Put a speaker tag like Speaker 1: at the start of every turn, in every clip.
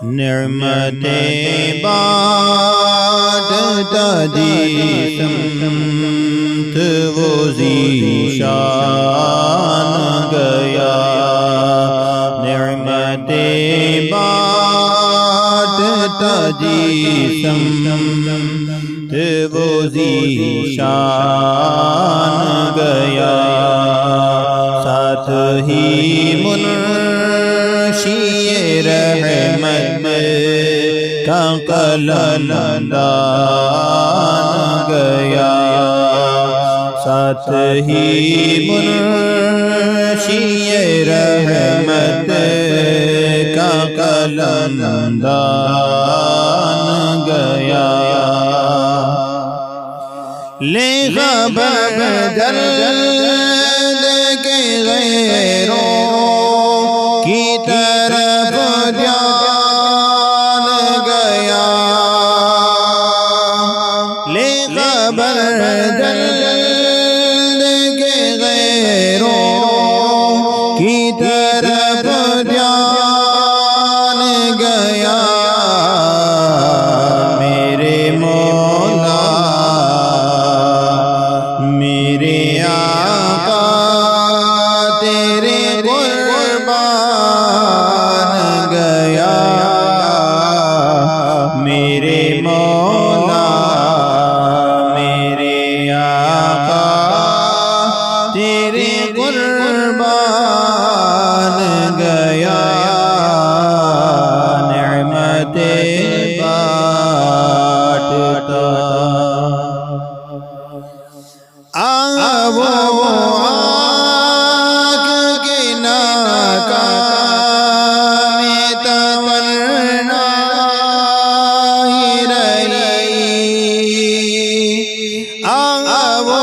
Speaker 1: نعمتیں بانٹتا جی سمت وہ ذیشان گیا، نعمتیں بانٹتا جی سمت وہ ذیشان گیا، ساتھ ہی منشی رحمت کا قلم دان گیا، ساتھ ہی منشی رحمت کا قلم دان گیا، لے خبر درد کے غیروں کی طرف دھیان گیا، لے خبر درد کے غیروں کی طرف دھیان گیا، میرے مولا میرے آقا تیرے قربان گیا، میرے مولا میرے آقا تیرے قربان گیا، نعمتیں بانٹتا وہ آنکھ کے ناکام تمنا ہی رہی، وہ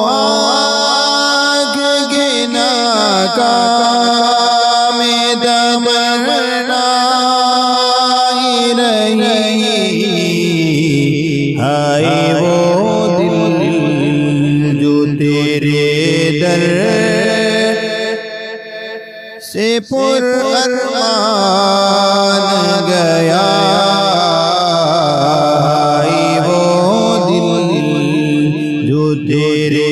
Speaker 1: آنکھ کے ناکام تمنا ہی رہی، ہائے وہ تیرے در سے پر ارمان گیا، وہ دل جو تیرے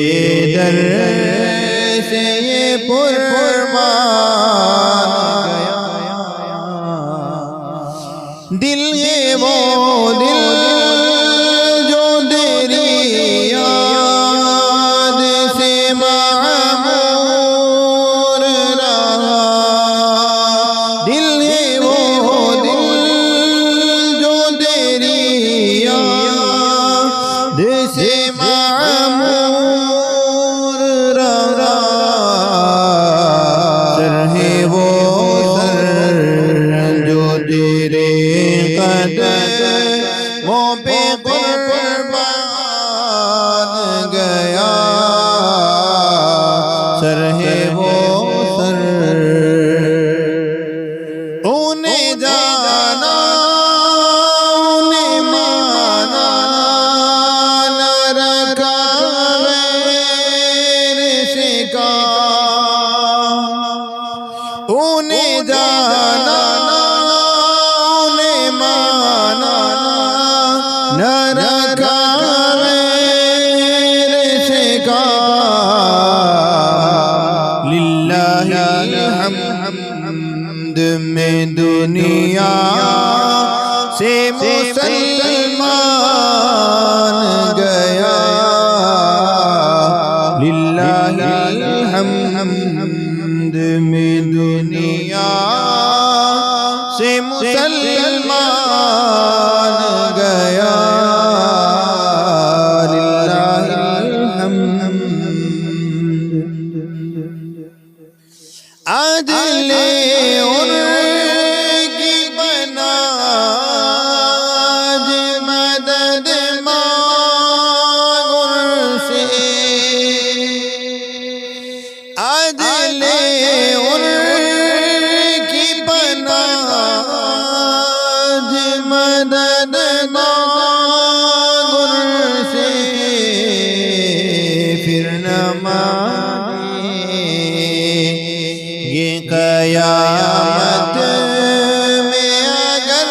Speaker 1: در سے یہ پر ارمان گیا، دل ہے وہ دل جو تیری سے معمور رہا، سر ہے وہ سر جو تیرے قدموں پہ قربان گیا، سر ہے وہ سر انہیں جانا انہیں مانا انہیں جانا انہیں مانا نہ رکھا غیر سے کا، للہ الحمد میں دنیا سے مسلمان گیا، للہ الحمد میں دنیا سے مسلمان گیا، للہ الحمد، عدل ان کی بنا مدد مانگ ان سے، عدل ان کی بنا مدد مانگ ان سے، پھر نہ مانے یہ قیامت میں اگر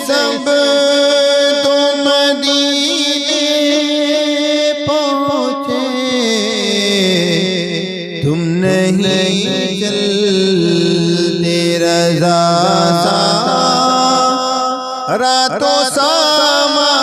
Speaker 1: سب تو مدینے پہنچے، تم نہیں چلتے رضا سا راتوں ساما